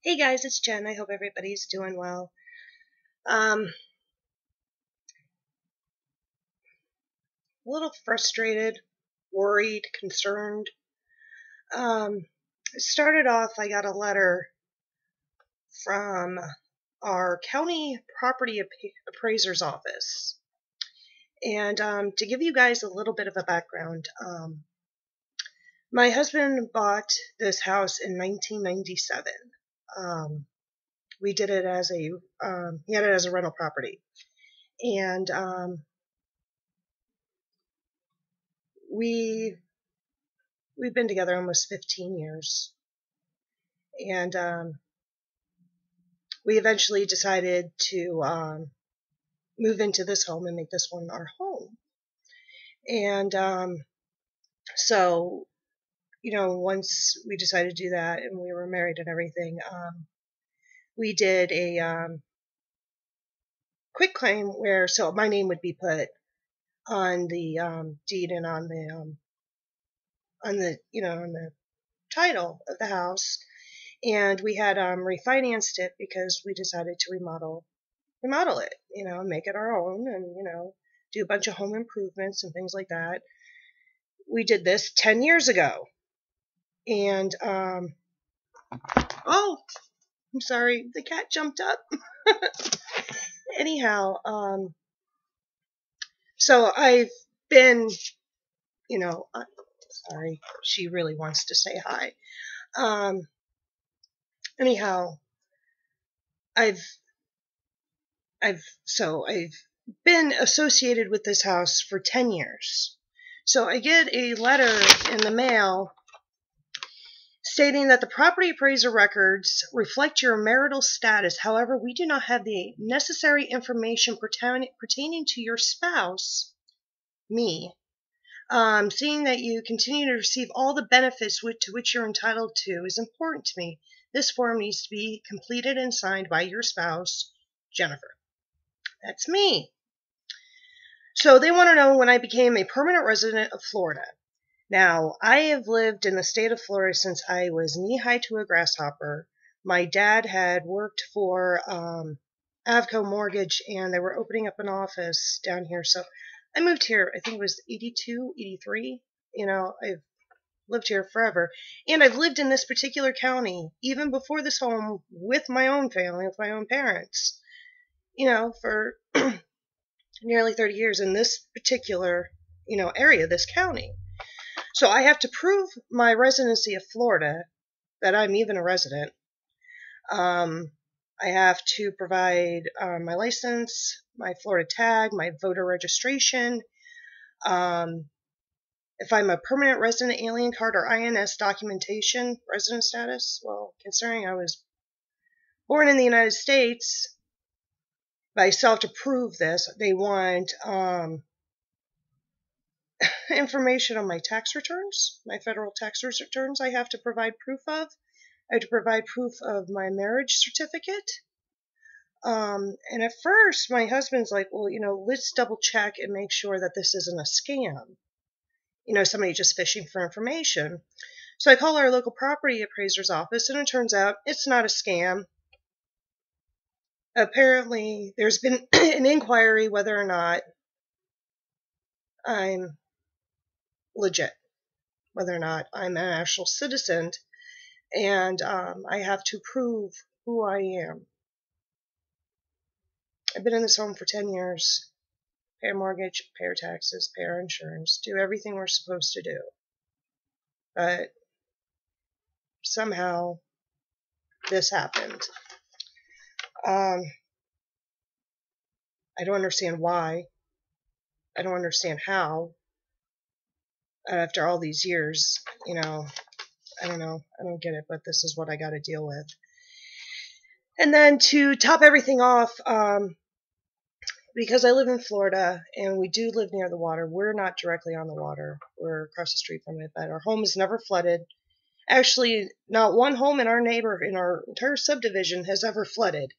Hey guys, it's Jen. I hope everybody's doing well. A little frustrated, worried, concerned. It started off, I got a letter from our county property appraiser's office. And to give you guys a little bit of a background, my husband bought this house in 1997. We did it as he had it as a rental property. And we've been together almost 15 years. And we eventually decided to move into this home and make this one our home. And so, once we decided to do that and we were married and everything, we did a quick claim where, so my name would be put on the deed and on the title of the house. And we had refinanced it because we decided to remodel it, make it our own and, do a bunch of home improvements and things like that. We did this 10 years ago. And, oh, I'm sorry, the cat jumped up. Anyhow, so I've been, sorry, she really wants to say hi. Anyhow, I've been associated with this house for 10 years. So I get a letter in the mail stating that the property appraiser records reflect your marital status. However, we do not have the necessary information pertaining to your spouse, me, seeing that you continue to receive all the benefits to which you're entitled to is important to me. This form needs to be completed and signed by your spouse, Jennifer. That's me. So they want to know when I became a permanent resident of Florida. Now, I have lived in the state of Florida since I was knee-high to a grasshopper. My dad had worked for Avco Mortgage, and they were opening up an office down here. So I moved here, I think it was 82, 83. I've lived here forever. And I've lived in this particular county, even before this home, with my own family, with my own parents, for nearly 30 years in this particular, area, this county. So I have to prove my residency of Florida, that I'm even a resident. I have to provide my license, my Florida tag, my voter registration. If I'm a permanent resident alien card or INS documentation, resident status, well, considering I was born in the United States, I still have to prove this. They want information on my tax returns, my federal tax returns I have to provide proof of. I have to provide proof of my marriage certificate. And at first, my husband's like, well, let's double check and make sure that this isn't a scam. Somebody just fishing for information. So I call our local property appraiser's office, and it turns out it's not a scam. Apparently, there's been an inquiry whether or not I'm legit, whether or not I'm an actual citizen, and I have to prove who I am. I've been in this home for 10 years, pay our mortgage, pay our taxes, pay our insurance, do everything we're supposed to do. But somehow this happened. I don't understand why. I don't understand how. After all these years, I don't know. I don't get it, but this is what I got to deal with. And then to top everything off, because I live in Florida and we do live near the water, we're not directly on the water. We're across the street from it, but our home is never flooded. Actually, not one home in our entire subdivision has ever flooded.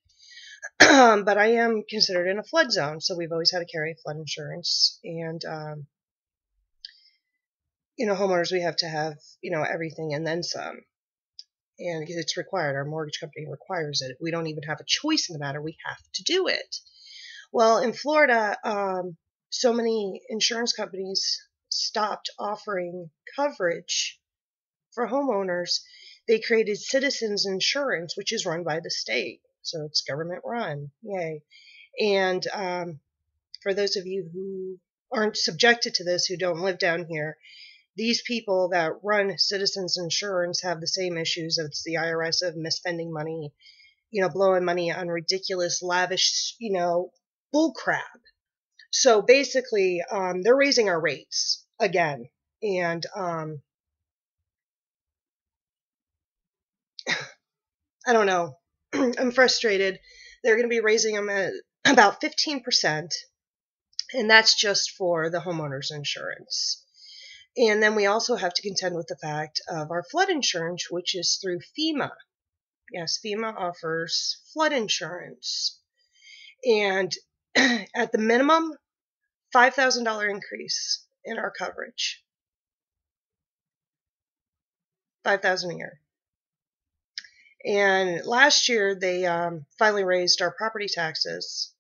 But I am considered in a flood zone, so we've always had to carry flood insurance. And, homeowners, we have to have, everything and then some. And it's required. Our mortgage company requires it. We don't even have a choice in the matter. We have to do it. Well, in Florida, so many insurance companies stopped offering coverage for homeowners. They created Citizens Insurance, which is run by the state. So it's government run. Yay. And for those of you who aren't subjected to this, who don't live down here, these people that run Citizens Insurance have the same issues as the IRS of misspending money, blowing money on ridiculous, lavish, bull crap. So basically, they're raising our rates again. And I don't know. I'm frustrated. They're going to be raising them at about 15%. And that's just for the homeowner's insurance. And then we also have to contend with the fact of our flood insurance, which is through FEMA. Yes, FEMA offers flood insurance. And at the minimum, $5,000 increase in our coverage. $5,000 a year. And last year, they finally raised our property taxes.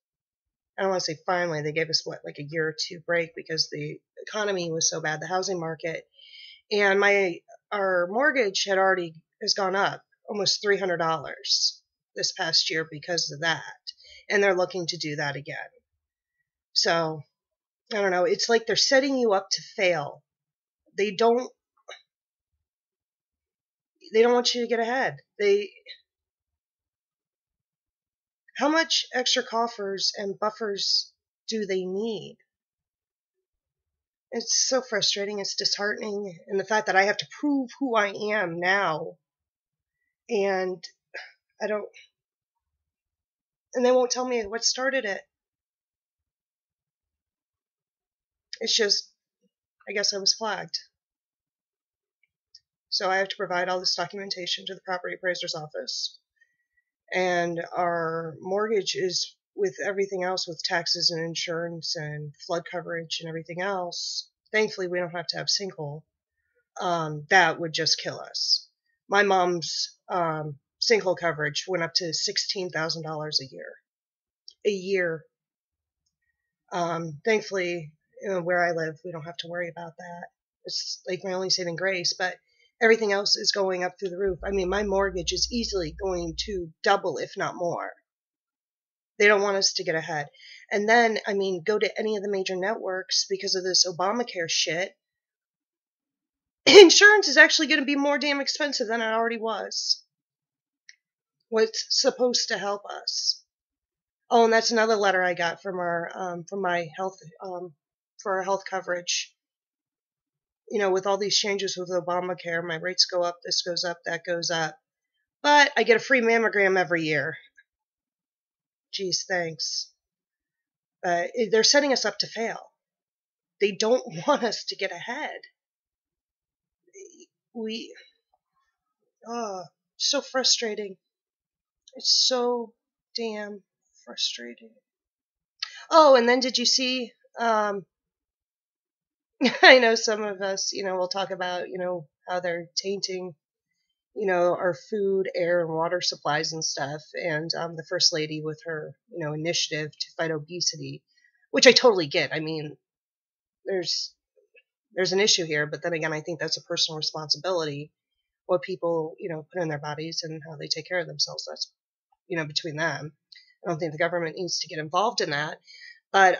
I don't want to say finally. They gave us, like a year or two break because the economy was so bad, the housing market. And our mortgage has gone up almost $300 this past year because of that. And they're looking to do that again. So, I don't know. It's like they're setting you up to fail. They don't want you to get ahead. How much extra coffers and buffers do they need? It's so frustrating. It's disheartening. And the fact that I have to prove who I am now. And and they won't tell me what started it. It's just, I guess I was flagged. So I have to provide all this documentation to the property appraiser's office. And our mortgage is with everything else, with taxes and insurance and flood coverage and everything else. Thankfully, we don't have to have sinkhole. That would just kill us. My mom's sinkhole coverage went up to $16,000 a year. A year. Thankfully, where I live, we don't have to worry about that. It's like my only saving grace, but everything else is going up through the roof. I mean, my mortgage is easily going to double, if not more. They don't want us to get ahead. And then, go to any of the major networks because of this Obamacare shit. Insurance is actually going to be more damn expensive than it already was. What's supposed to help us. Oh, and that's another letter I got from my health, for our health coverage. With all these changes with Obamacare, my rates go up, this goes up, that goes up. But I get a free mammogram every year. Geez, thanks. But they're setting us up to fail. They don't want us to get ahead. So frustrating. It's so damn frustrating. Oh, and then did you see, I know some of us, will talk about, how they're tainting, our food, air, and water supplies and stuff. And the First Lady with her, initiative to fight obesity, which I totally get. There's an issue here, but then again, I think that's a personal responsibility, what people, put in their bodies and how they take care of themselves. That's, between them. I don't think the government needs to get involved in that. But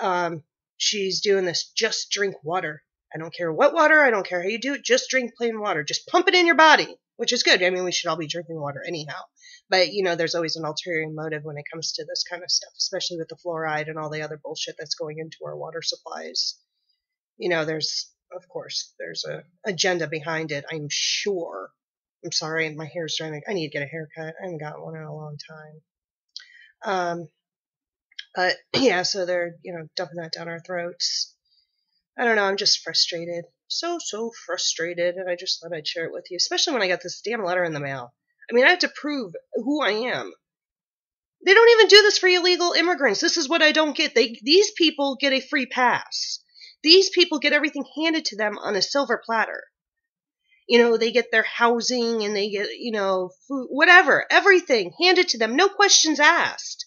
she's doing this just drink water. I don't care what water. I don't care how you do it. Just drink plain water. Just pump it in your body, which is good. We should all be drinking water anyhow. But, there's always an ulterior motive when it comes to this kind of stuff, especially with the fluoride and all the other bullshit that's going into our water supplies. There's an agenda behind it, I'm sure. I'm sorry, my hair's drying. I need to get a haircut. I haven't got one in a long time. But yeah, so they're, dumping that down our throats. I don't know, I'm just frustrated. So frustrated, and I just thought I'd share it with you, especially when I got this damn letter in the mail. I have to prove who I am. They don't even do this for illegal immigrants. This is what I don't get. These people get a free pass. These people get everything handed to them on a silver platter. They get their housing and they get, food, whatever, everything handed to them, no questions asked.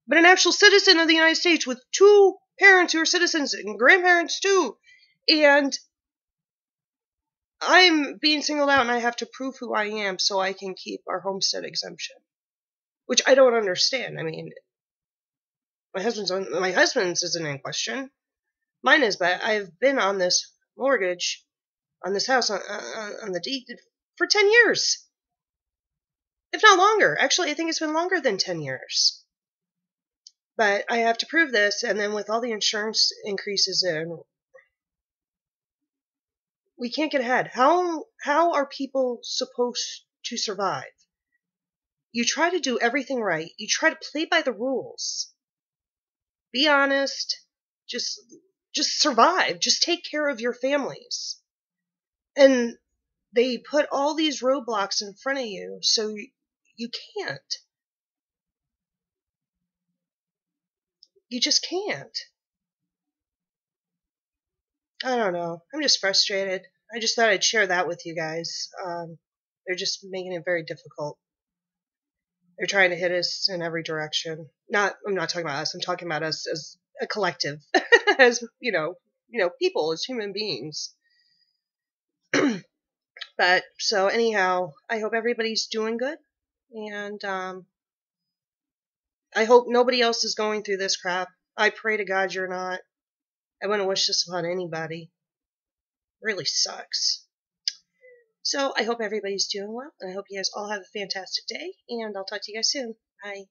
But an actual citizen of the United States with 2 parents who are citizens and grandparents too, and I'm being singled out and I have to prove who I am so I can keep our homestead exemption, which I don't understand. I mean, my husband's isn't in question. Mine is, but I've been on this mortgage, on this house, on the deed for 10 years, if not longer. Actually, I think it's been longer than 10 years. But I have to prove this, and then with all the insurance increases in, we can't get ahead. How are people supposed to survive? You try to do everything right. You try to play by the rules. Be honest. Just survive. Just take care of your families. And they put all these roadblocks in front of you, so you can't. You just can't. I don't know. I'm just frustrated. I just thought I'd share that with you guys. They're just making it very difficult. They're trying to hit us in every direction. I'm not talking about us. I'm talking about us as a collective, as people, as human beings. But so anyhow, I hope everybody's doing good, and I hope nobody else is going through this crap. I pray to God you're not. I wouldn't wish this upon anybody. It really sucks. So I hope everybody's doing well, and I hope you guys all have a fantastic day, and I'll talk to you guys soon. Bye.